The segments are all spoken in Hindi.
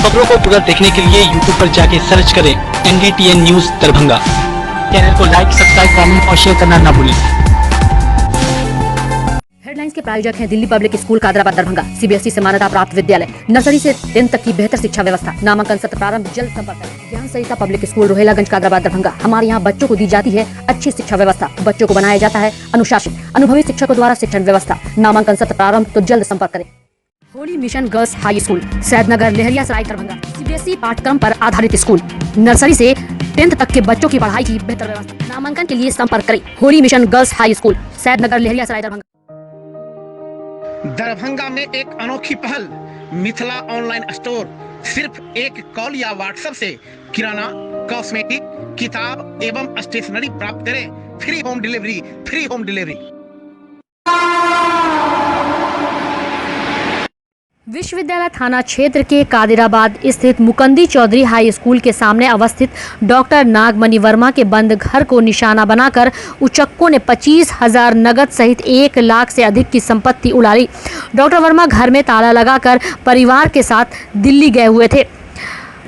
खबरों को पूरा देखने के लिए YouTube पर जाके सर्च करें NDTN न्यूज दरभंगा। चैनल को लाइक, सब्सक्राइब, कमेंट और शेयर करना ना भूलें। हेडलाइंस के प्रायोजक हैं Delhi public school Kadrabad Darbhanga, CBSE से मान्यता प्राप्त विद्यालय, नर्सरी से 10th तक की बेहतर शिक्षा व्यवस्था। नामांकन सत्र प्रारंभ, जल्द संपर्क करें। ज्ञान सहिता पब्लिक स्कूल रोहेलागंज कादराबाद दरभंगा। हमारे यहाँ बच्चों को दी जाती है अच्छी शिक्षा व्यवस्था, बच्चों को बनाया जाता है अनुशासित, अनुभवी शिक्षकों द्वारा शिक्षण व्यवस्था। नामांकन सत्र प्रारंभ, तो जल्द संपर्क करें। Holy mission girls high school Saidnagar Laheriasarai Darbhanga, CBSE पाठ्यक्रम पर आधारित स्कूल, नर्सरी से 10th तक के बच्चों की पढ़ाई की बेहतर व्यवस्था। नामांकन के लिए संपर्क करें। Holy mission girls high school Saidnagar Laheriasarai Darbhanga. Darbhanga में एक अनोखी पहल, मिथिला ऑनलाइन स्टोर। सिर्फ एक कॉल या व्हाट्सएप से किराना, कॉस्मेटिक, किताब एवं स्टेशनरी प्राप्त करें। Free home delivery, free home delivery. विश्वविद्यालय थाना क्षेत्र के कादिराबाद स्थित मुकंदी चौधरी हाई स्कूल के सामने अवस्थित डॉक्टर नागमणि वर्मा के बंद घर को निशाना बनाकर उचक्कों ने 25,000 नगद सहित 1 लाख से अधिक की संपत्ति उड़ा ली। डॉक्टर वर्मा घर में ताला लगाकर परिवार के साथ दिल्ली गए हुए थे।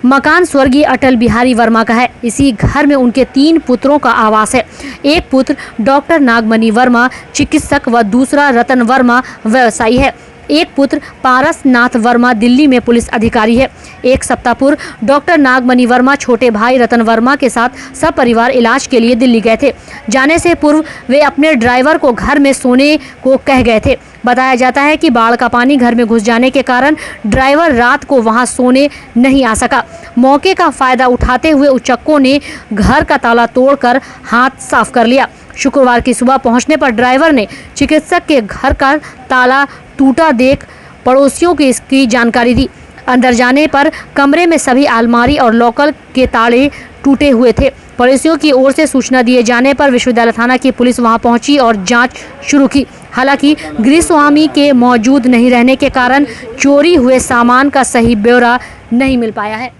मकान स्वर्गीय अटल बिहारी वर्मा का है। इसी घर में उनके 3 पुत्रों का आवास है। एक पुत्र डॉक्टर नागमणि वर्मा चिकित्सक व दूसरा रतन वर्मा व्यवसायी है। एक पुत्र पारसनाथ वर्मा दिल्ली में पुलिस अधिकारी है। एक सप्ताह पूर्व डॉक्टर नागमणि वर्मा छोटे भाई रतन वर्मा के साथ सपरिवार इलाज के लिए दिल्ली गए थे। जाने से पूर्व वे अपने ड्राइवर को घर में सोने को कह गए थे। बताया जाता है कि बाढ़ का पानी घर में घुस जाने के कारण ड्राइवर रात को वहां सोने नहीं आ सका। मौके का फायदा उठाते हुए उचक्कों ने घर का ताला तोड़कर हाथ साफ कर लिया। शुक्रवार की सुबह पहुंचने पर ड्राइवर ने चिकित्सक के घर का ताला टूटा देख पड़ोसियों को इसकी जानकारी दी। अंदर जाने पर कमरे में सभी अलमारी और लॉकर के ताले टूटे हुए थे। पड़ोसियों की ओर से सूचना दिए जाने पर विश्वविद्यालय थाना की पुलिस वहां पहुंची और जांच शुरू की। हालांकि गृहस्वामी के मौजूद नहीं रहने के कारण चोरी हुए सामान का सही ब्यौरा नहीं मिल पाया है।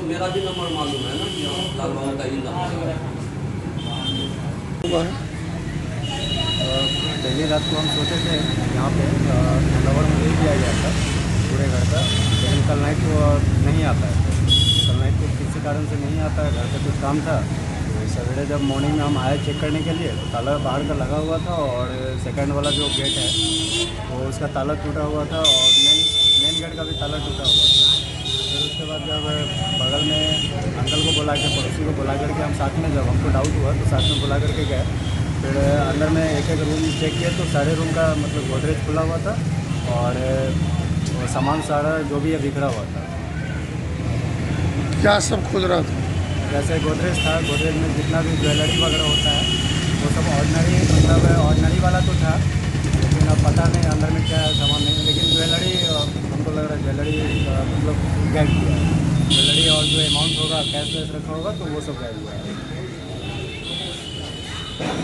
मेरा भी नंबर मालूम है ना, लाल बाबू का ही नंबर। पहली रात को हम सोचे थे यहाँ पे नंबर में ले दिया गया था पूरे घर का, लेकिन कल नाइट को नहीं आता है। कल नाइट को किसी कारण से नहीं आता है, घर का कुछ काम था। सवेरे जब मॉर्निंग में हम आए चेक करने के लिए तो ताला बाहर का लगा हुआ था और सेकंड वाला जो गेट है वो उसका ताला टूटा हुआ था और मेन गेट का भी ताला टूटा हुआ था। फिर उसके बाद जब बगल में अंकल को बुला के, पड़ोसी को बुला करके हम साथ में, जब हमको डाउट हुआ तो साथ में बुला करके गए। फिर अंदर में एक एक रूम चेक किया तो सारे रूम का मतलब गोदरेज खुला हुआ था और सामान सारा जो भी है बिखरा हुआ था। क्या सब खुद रहा था? जैसे गोदरेज था, गोदरेज में जितना भी ज्वेलरी वगैरह होता है वो सब ऑर्डिनरी, मतलब ऑर्डिनरी वाला तो था, लेकिन अब पता नहीं अंदर में क्या सामान नहीं। लेकिन ज्वेलरी हमको लग रहा है ज्वेलरी मतलब गायब हुआ है। ज्वेलरी और जो अमाउंट होगा कैश वैश रखा होगा तो वो सब गायब हुआ है।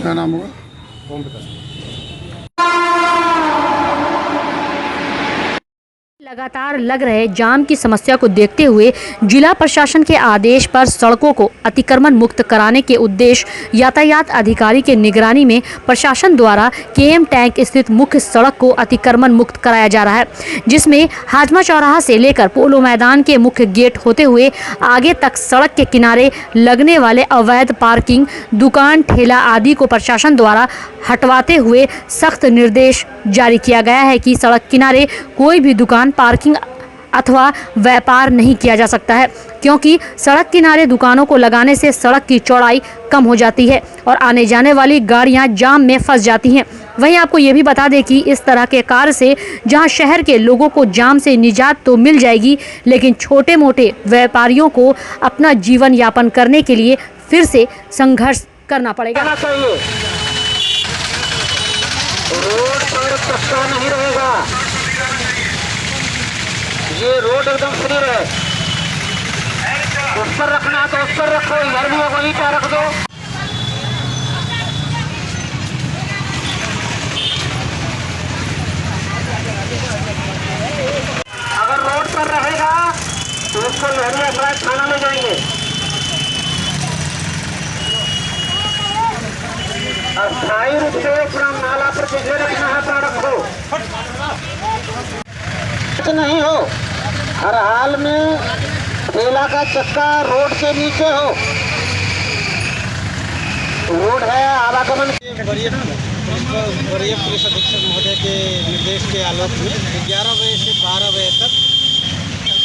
क्या नाम होगा? ओम प्रकाश। लगातार लग रहे जाम की समस्या को देखते हुए जिला प्रशासन के आदेश पर सड़कों को अतिक्रमण मुक्त कराने के उद्देश्य यातायात अधिकारी के निगरानी में प्रशासन द्वारा KM टैंक स्थित मुख्य सड़क को अतिक्रमण मुक्त कराया जा रहा है, जिसमें हाजमा चौराहा से लेकर पोलो मैदान के मुख्य गेट होते हुए आगे तक सड़क के किनारे लगने वाले अवैध पार्किंग, दुकान, ठेला आदि को प्रशासन द्वारा हटवाते हुए सख्त निर्देश जारी किया गया है कि सड़क किनारे कोई भी दुकान, पार्किंग अथवा व्यापार नहीं किया जा सकता है, क्योंकि सड़क किनारे दुकानों को लगाने से सड़क की चौड़ाई कम हो जाती है और आने जाने वाली गाड़ियां जाम में फंस जाती हैं। वहीं आपको ये भी बता दें कि इस तरह के कार्य से जहां शहर के लोगों को जाम से निजात तो मिल जाएगी, लेकिन छोटे मोटे व्यापारियों को अपना जीवन यापन करने के लिए फिर से संघर्ष करना पड़ेगा। रोड पर कचरा नहीं रहेगा, ये रोड एकदम फ्री है। उस पर रखना तो उस पर रखो, इधर भी वहीं पे रख दो। अगर रोड पर रहेगा तो उसको लहरियासराय थाना ले जाएंगे। अस्थायी रूप से पूरा नाला पर पिछले रखना है, अपना रखो नहीं हो। हर हाल में ठेला का चक्का रोड के नीचे हो। रोड है आवागमन। वरीय पुलिस अधीक्षक महोदय के निर्देश के आलोक में 11 बजे से 12 बजे तक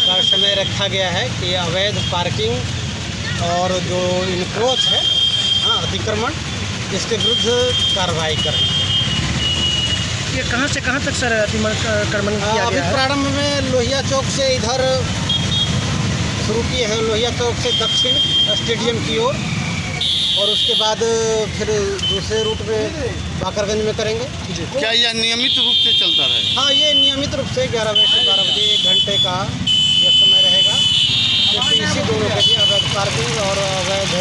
का समय रखा गया है कि अवैध पार्किंग और जो इनक्रोच है, अतिक्रमण, इसके विरुद्ध कार्रवाई करें। ये कहाँ से कहाँ तक सर अतिक्रमण किया अभी गया है? प्रारंभ में लोहिया चौक से इधर शुरू किए हैं, लोहिया चौक से दक्षिण स्टेडियम की ओर, और उसके बाद फिर दूसरे रूट में बाकरगंज में करेंगे। क्या यह नियमित रूप से चलता रहेगा? हाँ, ये नियमित रूप से 11 बजे से 12 बजे 1 घंटे का यह समय रहेगा, क्योंकि इसी दोनों के लिए अवैध पार्किंग और अवैध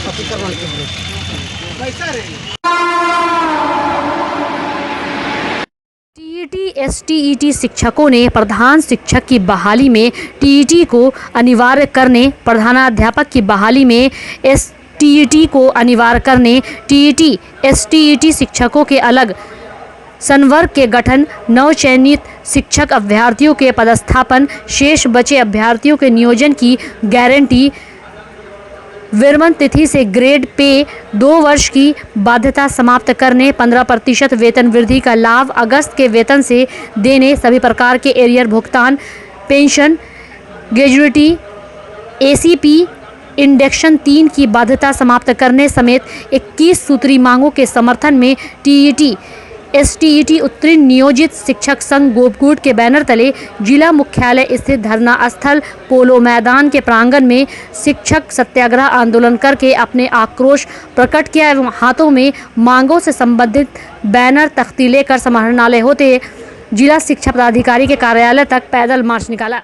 अतिक्रमण के लिए। टीईटी एसटीईटी शिक्षकों ने प्रधान शिक्षक की बहाली में टीईटी को अनिवार्य करने, प्रधानाध्यापक की बहाली में एसटीईटी को अनिवार्य करने, टीईटी एसटीईटी शिक्षकों के अलग संवर्ग के गठन, नवचयनित शिक्षक अभ्यर्थियों के पदस्थापन, शेष बचे अभ्यर्थियों के नियोजन की गारंटी, विरमण तिथि से ग्रेड पे 2 वर्ष की बाध्यता समाप्त करने, 15% वेतन वृद्धि का लाभ अगस्त के वेतन से देने, सभी प्रकार के एरियर भुगतान, पेंशन, ग्रेजुएटी, एसीपी, इंडेक्शन 3 की बाध्यता समाप्त करने समेत 21 सूत्री मांगों के समर्थन में टीईटी एसटीईटी उत्तीर्ण नियोजित शिक्षक संघ गोपगुट के बैनर तले जिला मुख्यालय स्थित धरना स्थल पोलो मैदान के प्रांगण में शिक्षक सत्याग्रह आंदोलन करके अपने आक्रोश प्रकट किया एवं हाथों में मांगों से संबंधित बैनर तख्ती लेकर समाहरणालय होते जिला शिक्षा पदाधिकारी के कार्यालय तक पैदल मार्च निकाला।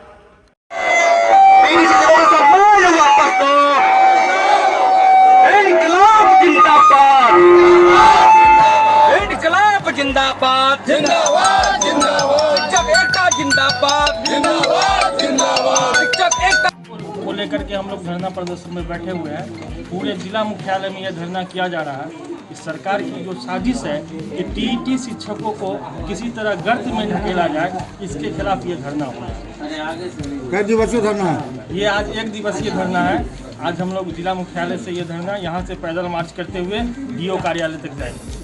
जिंदाबाद जिंदाबाद जिंदाबाद, शिक्षक एकता जिंदाबाद जिंदाबाद जिंदाबाद, शिक्षक एकता को लेकर के हम लोग धरना प्रदर्शन में बैठे हुए हैं। पूरे जिला मुख्यालय में यह धरना किया जा रहा है। इस सरकार की जो साजिश है कि टीईटी शिक्षकों को किसी तरह गर्त में ढकेला जाए, इसके खिलाफ ये धरना हो रहा है। कै दिवसीय धरना है? ये आज 1 दिवसीय धरना है। आज हम लोग जिला मुख्यालय से ये धरना यहाँ से पैदल मार्च करते हुए डीओ कार्यालय तक जाएंगे।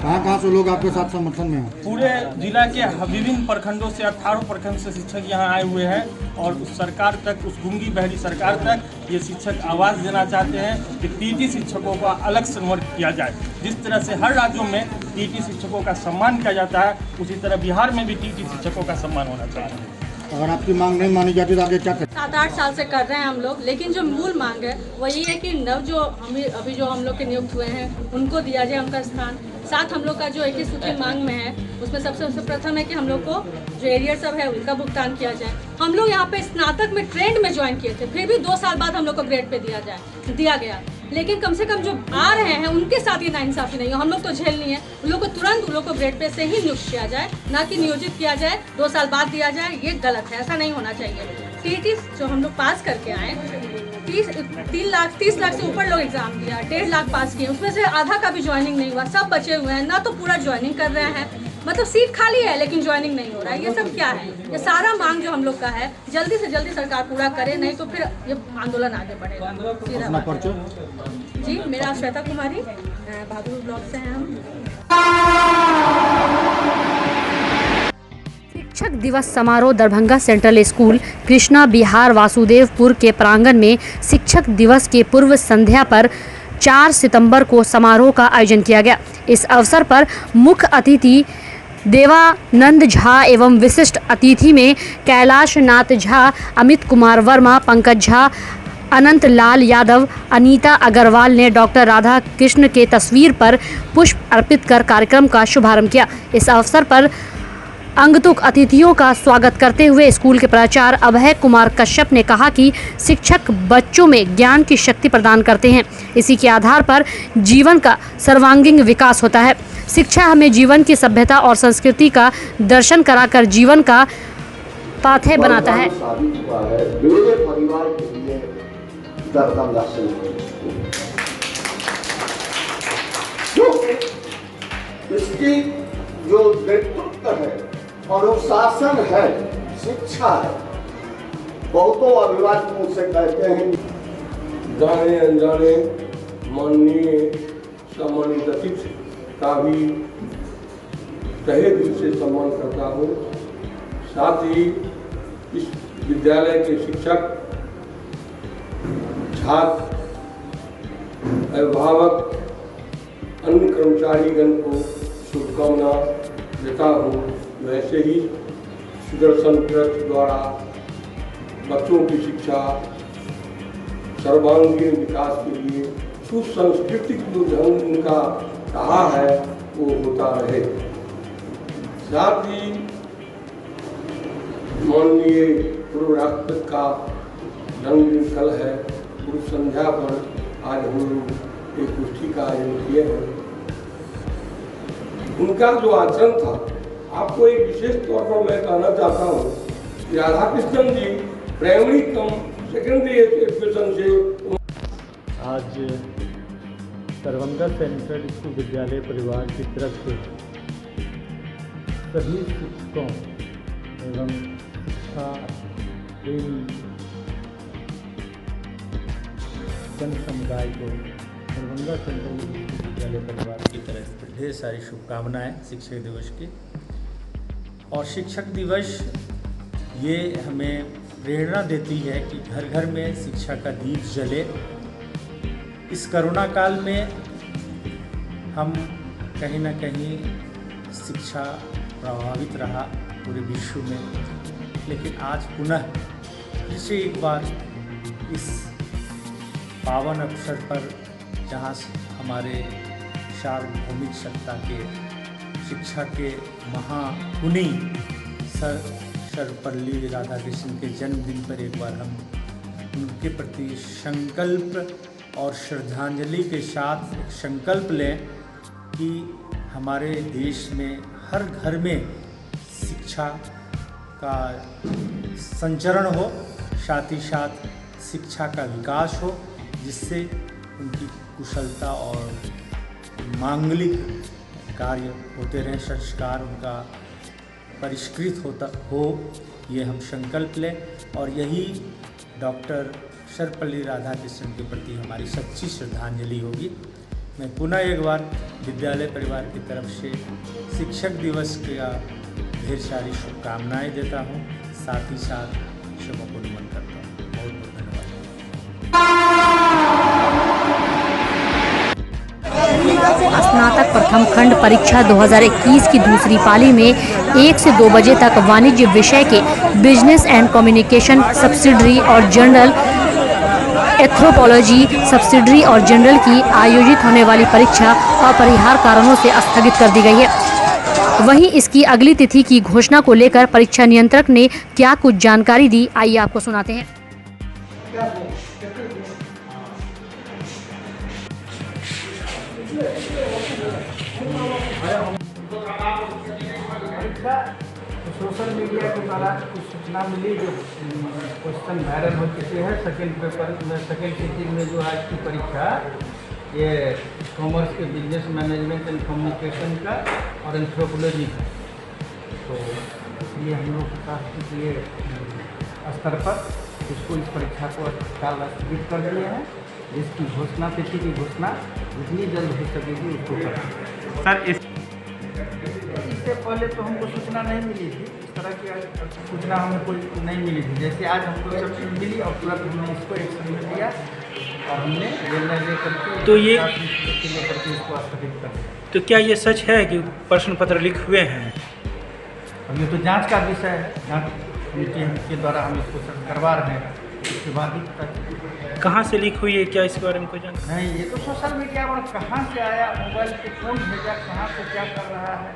कहाँ से लोग आपके साथ समर्थन में हैं? पूरे जिला के विभिन्न प्रखंडों से 18 प्रखंड से शिक्षक यहाँ आए हुए हैं और उस सरकार तक, उस गूंगी बहरी सरकार तक ये शिक्षक आवाज़ देना चाहते हैं कि टीईटी शिक्षकों का अलग संवर्ग किया जाए। जिस तरह से हर राज्यों में टीईटी शिक्षकों का सम्मान किया जाता है, उसी तरह बिहार में भी टीईटी शिक्षकों का सम्मान होना चाहिए। अगर आपकी मांग नहीं मानी जाती तो आगे क्या करें? 7-8 साल से कर रहे हैं हम लोग, लेकिन जो मूल मांग है वो ये है कि अभी जो हम लोग के नियुक्त हुए हैं उनको दिया जाए उनका स्थान। साथ हम लोग का जो 21 सूत्री मांग में है उसमें सबसे प्रथम है कि हम लोग को जो एरियर सब है उनका भुगतान किया जाए। हम लोग यहाँ पे स्नातक में ट्रेंड में ज्वाइन किए थे, फिर भी 2 साल बाद हम लोग को ग्रेड पे दिया गया, लेकिन कम से कम जो आ रहे हैं उनके साथ ये नाइंसाफी नहीं हो। हम लोग तो झेल नहीं है, उन लोग को तुरंत उन लोग को ग्रेड पे से ही नियुक्त किया जाए, ना कि नियोजित किया जाए 2 साल बाद दिया जाए। ये गलत है, ऐसा नहीं होना चाहिए। टीईटी जो हम लोग पास करके आए 30 लाख से ऊपर लोग एग्जाम दिया, 1.5 लाख पास किए, उसमें से आधा का भी ज्वाइनिंग नहीं हुआ, सब बचे हुए हैं, ना तो पूरा ज्वाइनिंग कर रहे हैं, मतलब सीट खाली है लेकिन ज्वाइनिंग नहीं हो रहा है। ये सब क्या है? ये सारा मांग जो हम लोग का है जल्दी से जल्दी सरकार पूरा करे, नहीं तो फिर ये आंदोलन आगे बढ़ेगा। जी, मेरा श्वेता कुमारी, बहादुर ब्लॉक से हैं हम। शिक्षक दिवस समारोह दरभंगा सेंट्रल स्कूल कृष्णा बिहार वासुदेवपुर के प्रांगण में शिक्षक दिवस के पूर्व संध्या पर 4 सितंबर को समारोह का आयोजन किया गया। इस अवसर पर मुख्य अतिथि देवानंद झा एवं विशिष्ट अतिथि में कैलाश नाथ झा, अमित कुमार वर्मा, पंकज झा, अनंत लाल यादव, अनीता अग्रवाल ने डॉक्टर राधा कृष्ण के तस्वीर पर पुष्प अर्पित कर कार्यक्रम का शुभारंभ किया। इस अवसर पर अंगतुक अतिथियों का स्वागत करते हुए स्कूल के प्राचार्य अभय कुमार कश्यप ने कहा कि शिक्षक बच्चों में ज्ञान की शक्ति प्रदान करते हैं। इसी के आधार पर जीवन का सर्वांगीण विकास होता है। शिक्षा हमें जीवन की सभ्यता और संस्कृति का दर्शन कराकर जीवन का पाथेय बनाता है। इसकी जो नेतृत्व है, अनुशासन है, शिक्षा है, बहुतों अभिभावक मुझसे कहते हैं, जाने अनजाने माननीय सम्मानित अतिथि का भी तहे दिल से सम्मान करता हूँ। साथ ही इस विद्यालय के शिक्षक, छात्र, अभिभावक, अन्य कर्मचारीगण को शुभकामना देता हूँ। वैसे ही सुदर्शन ट्रस्ट द्वारा बच्चों की शिक्षा, सर्वांगीण विकास के लिए सुसंस्कृतिक जो ढंग उनका कहा है वो होता रहे। साथ ही माननीय पूर्व राष्ट्रपति का जन्मदिन कल है। पूर्व संध्या पर आज हम लोग एक गोष्ठी का आयोजन किए हैं। उनका जो आचरण था, आपको एक विशेष तौर पर मैं कहना चाहता हूँ कि राधाकृष्णन जी प्राइमरी कम सेकेंडरी एजुकेशन से आज दरभंगा सेंट्रल स्कूल विद्यालय परिवार की तरफ से सभी शिक्षकों एवं शिक्षा प्रेमी जन समुदाय को दरभंगा सेंट्रल स्कूल विद्यालय परिवार की तरफ से ढेर सारी शुभकामनाएं शिक्षक दिवस की। और शिक्षक दिवस ये हमें प्रेरणा देती है कि घर घर में शिक्षा का दीप जले। इस कोरोना काल में हम कहीं ना कहीं शिक्षा प्रभावित रहा पूरे विश्व में, लेकिन आज पुनः फिर से एक बार इस पावन अवसर पर जहाँ हमारे सार्वभौमिक सत्ता के शिक्षा के महामुनि सर्वपल्ली राधाकृष्णन के जन्मदिन पर एक बार हम उनके प्रति संकल्प और श्रद्धांजलि के साथ एक संकल्प लें कि हमारे देश में हर घर में शिक्षा का संचरण हो, साथ ही साथ शिक्षा का विकास हो, जिससे उनकी कुशलता और मांगलिक कार्य होते रहें, संस्कार उनका परिष्कृत हो, ये हम संकल्प लें। और यही डॉक्टर सर्वपल्ली राधाकृष्णन के प्रति हमारी सच्ची श्रद्धांजलि होगी। मैं पुनः एक बार विद्यालय परिवार की तरफ से शिक्षक दिवस का ढेर सारी शुभकामनाएं देता हूं, साथ ही साथ सबों को नमन करता हूं। बहुत बहुत धन्यवाद। स्नातक प्रथम खंड परीक्षा 2021 की दूसरी पाली में 1 से 2 बजे तक वाणिज्य विषय के बिजनेस एंड कम्युनिकेशन सब्सिडरी और जनरल एथ्रोपोलॉजी सब्सिडरी और जनरल की आयोजित होने वाली परीक्षा अपरिहार्य कारणों से स्थगित कर दी गई है। वहीं इसकी अगली तिथि की घोषणा को लेकर परीक्षा नियंत्रक ने क्या कुछ जानकारी दी, आइए आपको सुनाते हैं। सोशल मीडिया के द्वारा कुछ सूचना मिली जो क्वेश्चन वायरल हो चुके हैं। सेकेंड पेपर में सेकेंड सिटिंग में जो आज की परीक्षा ये कॉमर्स के बिजनेस मैनेजमेंट एंड कम्युनिकेशन का और एंथ्रोपोलॉजी का, तो इसलिए हम लोग राष्ट्रीय स्तर पर इसको इस परीक्षा को काल स्थगित कर दिए हैं, जिसकी घोषणा तिथि की घोषणा जितनी जल्द हो सकेगी उसको करें। सर इससे पहले तो हमको सूचना नहीं मिली थी, इस तरह की सूचना हमें कोई नहीं मिली थी। जैसे आज हमको सब चीज़ मिली और तुरंत हमने इसको एक्शन में लिया और हमने निर्णय लेकर के तो ये लेकर के इसको स्थगित कर दिया। तो क्या ये सच है कि प्रश्न पत्र लीक हुए हैं? अब ये तो जांच का विषय है, जांच के द्वारा हम इसको करवा रहे हैं, इसके बाद ही पता चलेगा। कहाँ से लीक हुई है, क्या इस बारे में कोई जानकारी? नहीं, ये तो सोशल मीडिया पर कहाँ से आया, मोबाइल पे कौन भेजा, कहाँ से क्या कर रहा है,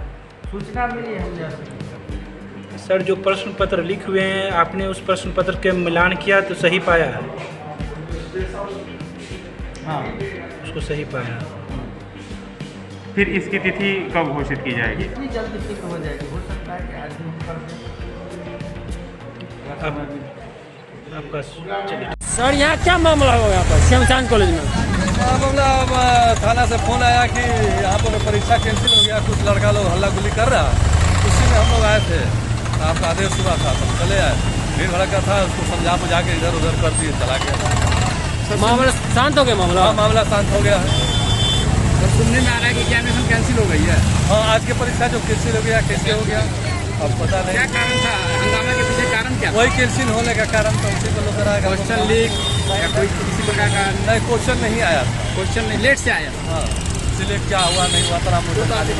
सूचना मिली हमने। सर जो प्रश्न पत्र लीक हुए हैं, आपने उस प्रश्न पत्र के मिलान किया तो सही पाया है? हाँ, उसको सही पाया। फिर इसकी तिथि कब घोषित की जाएगी? जितनी जल्दी ठीक हो जाएगी, हो सकता है कि आज हम कर दें। आपका सर यहाँ क्या मामला हो यहाँ पर श्यामचांद कॉलेज में? मामला थाना से फोन आया कि यहाँ पर परीक्षा कैंसिल हो गया, कुछ लड़का लोग हल्ला गुल्ली कर रहा, उसी में हम लोग आए थे। आपका आदेश हुआ था तो चले आए, भीड़ भड़का था, उसको समझा बुझा के इधर उधर कर दिए, चला गया। मामला शांत हो गया? मामला शांत हो गया है। सुनने में आ रहा है कि एग्जामिनेशन कैंसिल हो गई है। हाँ, आज की परीक्षा जो कैंसिल हो गया, कैसे हो गया अब पता नहीं। क्या कारण था हंगामा के पीछे? कारण क्या? वही कैंसिल होने का कारण तो उसी को लोग कराएगा। क्वेश्चन लीक या कोई किसी प्रकार का? नहीं, क्वेश्चन नहीं आया था। क्वेश्चन नहीं, लेट से आया। हाँ, इसलिए क्या हुआ नहीं हुआ था मुझे बता दें।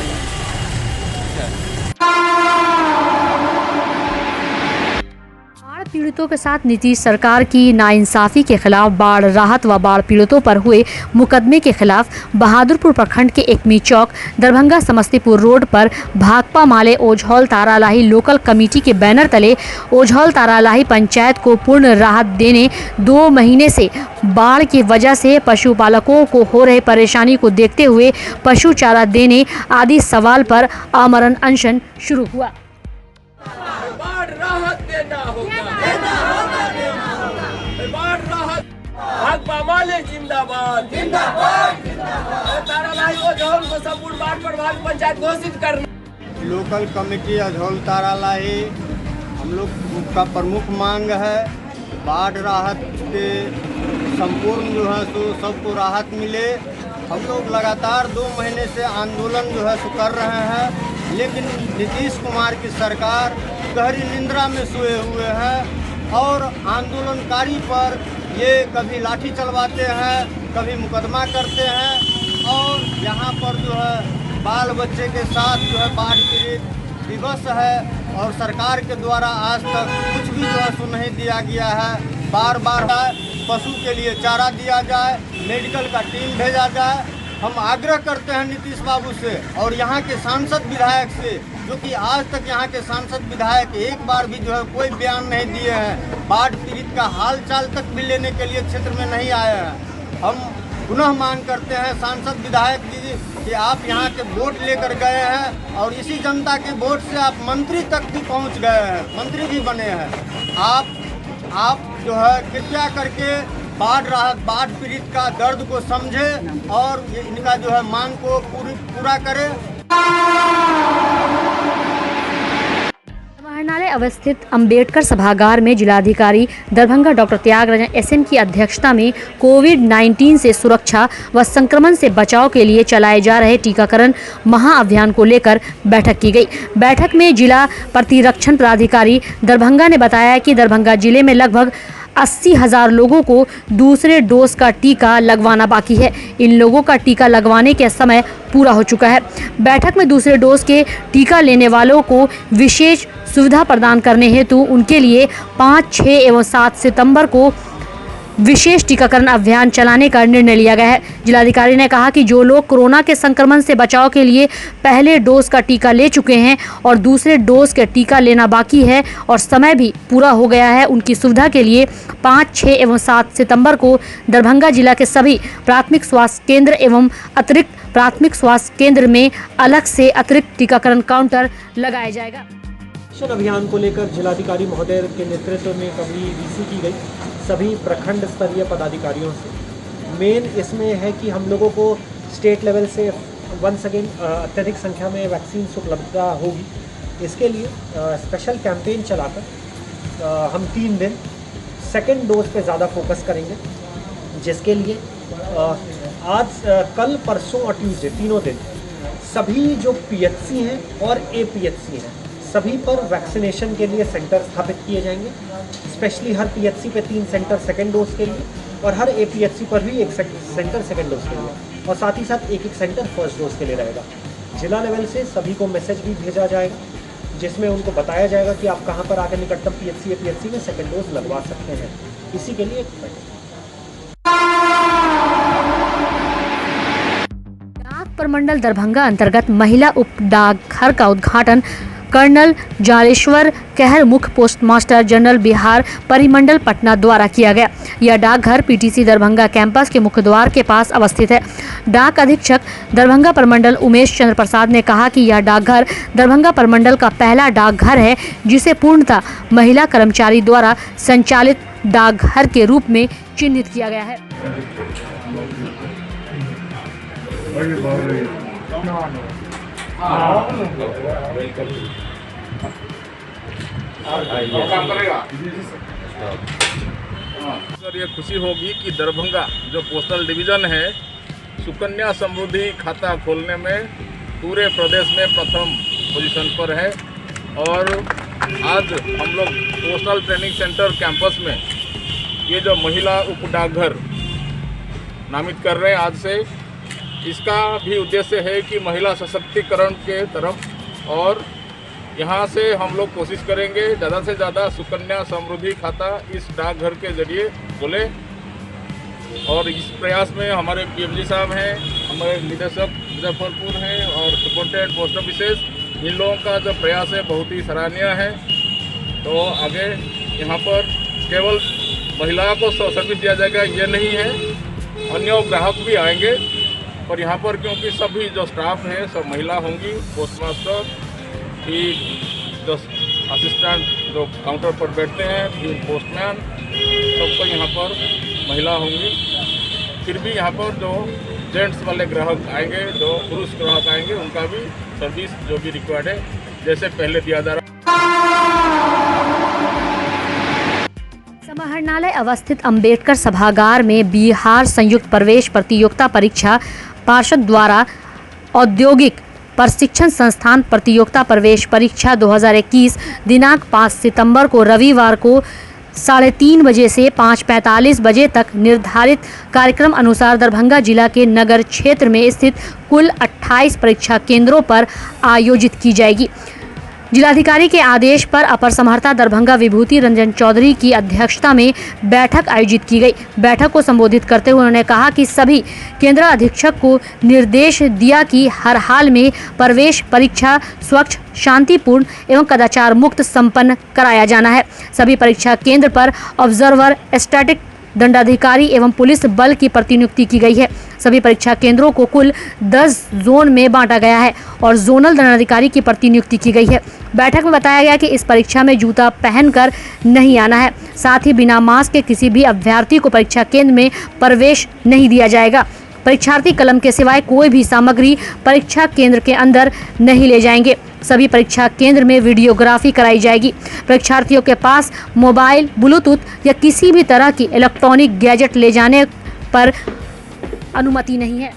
बाढ़ पीड़ितों के साथ नीतीश सरकार की नाइंसाफी के खिलाफ बाढ़ राहत व बाढ़ पीड़ितों पर हुए मुकदमे के खिलाफ बहादुरपुर प्रखंड के एकमी चौक दरभंगा समस्तीपुर रोड पर भाकपा माले ओझौल तारालाही लोकल कमेटी के बैनर तले ओझौल तारालाही पंचायत को पूर्ण राहत देने 2 महीने से बाढ़ की वजह से पशुपालकों को हो रहे परेशानी को देखते हुए पशु चारा देने आदि सवाल पर आमरण अनशन शुरू हुआ। बाढ़ राहत देना होगा, बाढ़ राहत। भाकपा माले जिंदाबाद, जिंदाबाद, तारालाही ओझौल को संपूर्ण बाढ़ प्रभावित पंचायत घोषित करना। लोकल कमेटी ओझौल तारालाही हम लोग का प्रमुख मांग है बाढ़ राहत के संपूर्ण जो है सो सबको राहत मिले। हम लोग लगातार 2 महीने से आंदोलन जो है सो कर रहे हैं, लेकिन नीतीश कुमार की सरकार गहरी निंद्रा में सोए हुए हैं और आंदोलनकारी पर ये कभी लाठी चलवाते हैं, कभी मुकदमा करते हैं और यहाँ पर जो है बाल बच्चे के साथ जो है बाढ़ पीड़ित दिवस है और सरकार के द्वारा आज तक कुछ भी जो है सो नहीं दिया गया है। बार बार पशु के लिए चारा दिया जाए, मेडिकल का टीम भेजा जाए। हम आग्रह करते हैं नीतीश बाबू से और यहाँ के सांसद विधायक से, जो कि आज तक यहाँ के सांसद विधायक एक बार भी जो है कोई बयान नहीं दिए हैं, बाढ़ पीड़ित का हाल चाल तक भी लेने के लिए क्षेत्र में नहीं आए हैं। हम पुनः मांग करते हैं सांसद विधायक जी कि आप यहाँ के वोट लेकर गए हैं और इसी जनता के वोट से आप मंत्री तक भी पहुँच गए हैं, मंत्री भी बने हैं। आप जो है कृपया करके बाढ़ राहत बाढ़ पीड़ित का दर्द को समझे और इनका जो है मांग को पूरा करे। समाहरणालय अवस्थित अंबेडकर सभागार में जिलाधिकारी दरभंगा डॉक्टर त्यागराजन एसएम की अध्यक्षता में कोविड-19 से सुरक्षा व संक्रमण से बचाव के लिए चलाए जा रहे टीकाकरण महाअभियान को लेकर बैठक की गई। बैठक में जिला प्रतिरक्षण पदाधिकारी दरभंगा ने बताया कि दरभंगा जिले में लगभग 80,000 लोगों को दूसरे डोज का टीका लगवाना बाकी है। इन लोगों का टीका लगवाने के समय पूरा हो चुका है। बैठक में दूसरे डोज के टीका लेने वालों को विशेष सुविधा प्रदान करने हेतु उनके लिए 5, 6 एवं 7 सितंबर को विशेष टीकाकरण अभियान चलाने का निर्णय लिया गया है। जिलाधिकारी ने कहा कि जो लोग कोरोना के संक्रमण से बचाव के लिए पहले डोज का टीका ले चुके हैं और दूसरे डोज का टीका लेना बाकी है और समय भी पूरा हो गया है, उनकी सुविधा के लिए 5, 6 एवं 7 सितंबर को दरभंगा जिला के सभी प्राथमिक स्वास्थ्य केंद्र एवं अतिरिक्त प्राथमिक स्वास्थ्य केंद्र में अलग से अतिरिक्त टीकाकरण काउंटर लगाया जाएगा। अभियान को लेकर जिलाधिकारी महोदय के नेतृत्व में कवरेज की गई सभी प्रखंड स्तरीय पदाधिकारियों से। मेन इसमें है कि हम लोगों को स्टेट लेवल से वंस अगेन अत्यधिक संख्या में वैक्सीन उपलब्धता होगी। इसके लिए स्पेशल कैंपेन चलाकर हम 3 दिन सेकेंड डोज पे ज़्यादा फोकस करेंगे, जिसके लिए आज कल परसों और ट्यूसडे तीनों दिन सभी जो पीएचसी हैं और एपीएचसी हैं सभी पर वैक्सीनेशन के लिए सेंटर स्थापित किए जाएंगे। स्पेशली हर पीएचसी पे 3 सेंटर सेकेंड डोज के लिए और हर एपीएचसी पर भी 1 सेंटर सेकेंड डोज के लिए और साथ ही साथ 1 सेंटर फर्स्ट डोज के लिए रहेगा। जिला लेवल से सभी को मैसेज भी भेजा जाएगा, जिसमें उनको बताया जाएगा कि आप कहां पर आकर निकटतम पीएचसी या पीएचसी में सेकेंड डोज लगवा सकते हैं। इसी के लिए डाक प्रमंडल दरभंगा अंतर्गत महिला उप डाकघर का उद्घाटन कर्नल जालेश्वर कहर मुख्य पोस्टमास्टर जनरल बिहार परिमंडल पटना द्वारा किया गया। यह डाकघर पीटीसी दरभंगा कैंपस के मुख्य द्वार के पास अवस्थित है। डाक अधीक्षक दरभंगा प्रमंडल उमेश चंद्र प्रसाद ने कहा कि यह डाकघर दरभंगा प्रमंडल का पहला डाकघर है जिसे पूर्णतः महिला कर्मचारी द्वारा संचालित डाकघर के रूप में चिन्हित किया गया है। सर ये खुशी होगी कि दरभंगा जो पोस्टल डिवीज़न है सुकन्या समृद्धि खाता खोलने में पूरे प्रदेश में प्रथम पोजीशन पर है। और आज हम लोग पोस्टल ट्रेनिंग सेंटर कैंपस में ये जो महिला उप डाकघर नामित कर रहे हैं आज से, इसका भी उद्देश्य है कि महिला सशक्तिकरण के तरफ, और यहाँ से हम लोग कोशिश करेंगे ज़्यादा से ज़्यादा सुकन्या समृद्धि खाता इस डाकघर के जरिए खोले। और इस प्रयास में हमारे पीएमजी साहब हैं, हमारे निदेशक मुजफ्फरपुर हैं और सुपरिटेंडेंट पोस्ट ऑफिसेस, इन लोगों का जो प्रयास है बहुत ही सराहनीय है। तो आगे यहाँ पर केवल महिलाओं को सर्विस दिया जाएगा ये नहीं है, अन्य ग्राहक भी आएंगे, पर यहाँ पर क्योंकि सभी जो स्टाफ हैं सब महिला होंगी, पोस्टमास्टर भी जो असिस्टेंट जो काउंटर पर बैठते हैं, फिर पोस्टमैन, सबको यहाँ पर महिला होंगी। फिर भी यहाँ पर जो जेंट्स वाले ग्राहक आएंगे, जो पुरुष ग्राहक आएंगे, उनका भी सर्विस जो भी रिक्वायर्ड है जैसे पहले दिया जा रहा। समाहरणालय अवस्थित अंबेडकर सभागार में बिहार संयुक्त प्रवेश प्रतियोगिता परीक्षा पार्षद द्वारा औद्योगिक प्रशिक्षण संस्थान प्रतियोगिता प्रवेश परीक्षा 2021 दिनांक 5 सितंबर को रविवार को 3:30 बजे से 5:45 बजे तक निर्धारित कार्यक्रम अनुसार दरभंगा जिला के नगर क्षेत्र में स्थित कुल 28 परीक्षा केंद्रों पर आयोजित की जाएगी। जिलाधिकारी के आदेश पर अपर समहर्ता दरभंगा विभूति रंजन चौधरी की अध्यक्षता में बैठक आयोजित की गई। बैठक को संबोधित करते हुए उन्होंने कहा कि सभी केंद्र अधीक्षक को निर्देश दिया कि हर हाल में प्रवेश परीक्षा स्वच्छ, शांतिपूर्ण एवं कदाचार मुक्त संपन्न कराया जाना है। सभी परीक्षा केंद्र पर ऑब्जर्वर, स्टैटिक दंडाधिकारी एवं पुलिस बल की प्रतिनियुक्ति की गई है। सभी परीक्षा केंद्रों को कुल 10 जोन में बांटा गया है और जोनल दंडाधिकारी की प्रतिनियुक्ति की गई है। बैठक में बताया गया कि इस परीक्षा में जूता पहनकर नहीं आना है, साथ ही बिना मास्क के किसी भी अभ्यर्थी को परीक्षा केंद्र में प्रवेश नहीं दिया जाएगा। परीक्षार्थी कलम के सिवाय कोई भी सामग्री परीक्षा केंद्र के अंदर नहीं ले जाएंगे। सभी परीक्षा केंद्र में वीडियोग्राफी कराई जाएगी। परीक्षार्थियों के पास मोबाइल, ब्लूटूथ या किसी भी तरह की इलेक्ट्रॉनिक गैजेट ले जाने पर अनुमति नहीं है।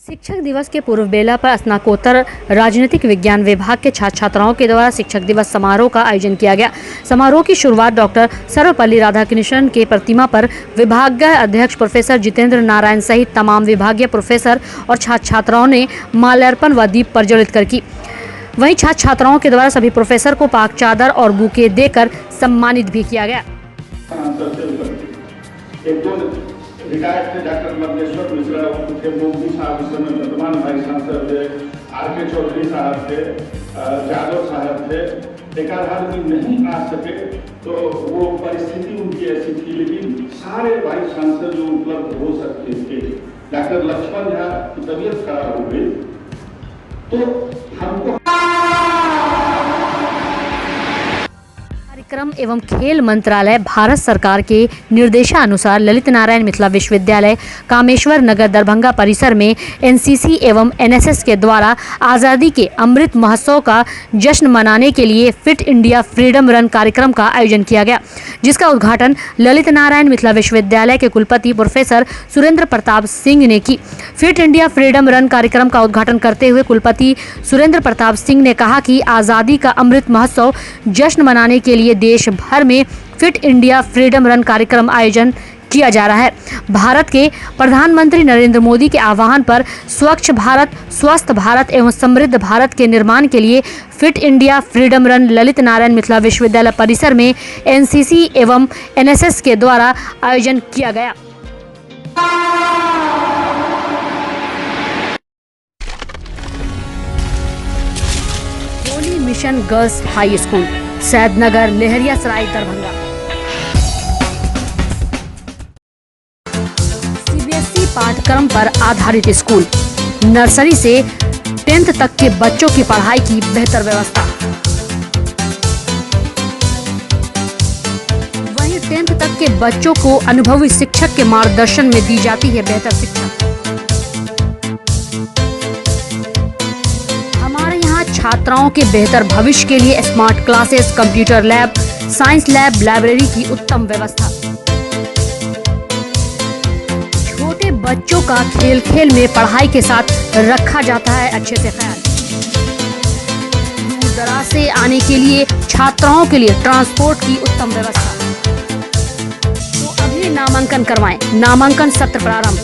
शिक्षक दिवस के पूर्व बेला पर स्नातकोत्तर राजनीतिक विज्ञान विभाग के छात्र छात्राओं के द्वारा शिक्षक दिवस समारोह का आयोजन किया गया। समारोह की शुरुआत डॉक्टर सर्वपल्ली राधाकृष्णन के प्रतिमा पर विभागीय अध्यक्ष प्रोफेसर जितेंद्र नारायण सहित तमाम विभागीय प्रोफेसर और छात्र छात्राओं ने माल्यार्पण व दीप प्रज्वलित कर की। वहीं छात्र छात्राओं के द्वारा सभी प्रोफेसर को पाक चादर और बुके देकर सम्मानित भी किया गया। रिटायर्ड थे डॉक्टर मधेश्वर मिश्रा थे, मोदी साहब इस समय वर्तमान भाई सांसद थे, आर.के. चौधरी साहब थे, जादव साहब थे। एक आध नहीं आ सके तो वो परिस्थिति उनकी ऐसी थी, लेकिन सारे भाई सांसद जो उपलब्ध हो सकते थे। डॉक्टर लक्ष्मण झा की तबीयत खराब हो गई तो हमको कार्यक्रम एवं खेल मंत्रालय भारत सरकार के निर्देशानुसार ललित नारायण मिथिला विश्वविद्यालय कामेश्वर नगर दरभंगा परिसर में एनसीसी एवं एनएसएस के द्वारा आज़ादी के अमृत महोत्सव का जश्न मनाने के लिए फिट इंडिया फ्रीडम रन कार्यक्रम का आयोजन किया गया, जिसका उद्घाटन ललित नारायण मिथिला विश्वविद्यालय के कुलपति प्रोफेसर सुरेंद्र प्रताप सिंह ने की। फिट इंडिया फ्रीडम रन कार्यक्रम का उद्घाटन करते हुए कुलपति सुरेंद्र प्रताप सिंह ने कहा कि आज़ादी का अमृत महोत्सव जश्न मनाने के लिए देश भर में फिट इंडिया फ्रीडम रन कार्यक्रम आयोजन किया जा रहा है। भारत के प्रधानमंत्री नरेंद्र मोदी के आह्वान पर स्वच्छ भारत, स्वस्थ भारत एवं समृद्ध भारत के निर्माण के लिए fit India freedom run Lalit Narayan Mithila विश्वविद्यालय परिसर में एनसीसी एवं एनएसएस के द्वारा आयोजन किया गया। Holi mission girls high school, Saidnagar, Laheriasarai, Darbhanga. CBSE पाठ्यक्रम पर आधारित स्कूल, नर्सरी से 10th तक के बच्चों की पढ़ाई की बेहतर व्यवस्था। वहीं 10th तक के बच्चों को अनुभवी शिक्षक के मार्गदर्शन में दी जाती है बेहतर शिक्षा। हमारे यहाँ छात्राओं के बेहतर भविष्य के लिए smart classes, computer lab, science lab, library की उत्तम व्यवस्था। छोटे बच्चों का खेल खेल में पढ़ाई के साथ रखा जाता है अच्छे से ख्याल। दूर दराज से आने के लिए छात्राओं के लिए ट्रांसपोर्ट की उत्तम व्यवस्था। तो अभी नामांकन करवाएं। नामांकन सत्र प्रारंभ।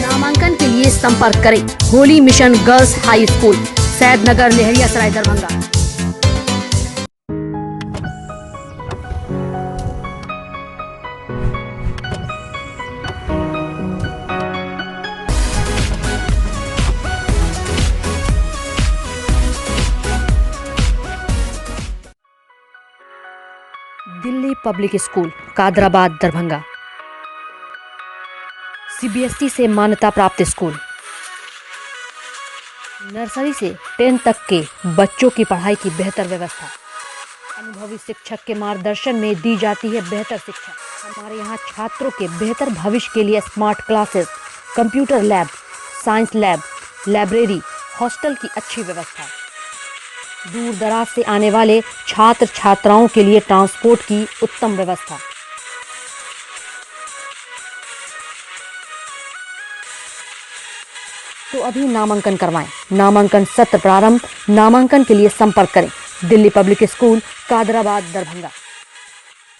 नामांकन के लिए संपर्क करें holy mission girls high school, Saidnagar, Laheriasarai, Darbhanga. Delhi public school, Kadrabad, Darbhanga. CBSE से मान्यता प्राप्त स्कूल। नर्सरी से 10th तक के बच्चों की पढ़ाई की बेहतर व्यवस्था। अनुभवी शिक्षक के मार्गदर्शन में दी जाती है बेहतर शिक्षा। हमारे यहाँ छात्रों के बेहतर भविष्य के लिए smart classes, computer lab, science lab, library, hostel की अच्छी व्यवस्था। दूर दराज से आने वाले छात्र छात्राओं के लिए ट्रांसपोर्ट की उत्तम व्यवस्था। तो अभी नामांकन करवाएं। नामांकन सत्र प्रारंभ। नामांकन के लिए संपर्क करें दिल्ली पब्लिक स्कूल, कादराबाद, दरभंगा।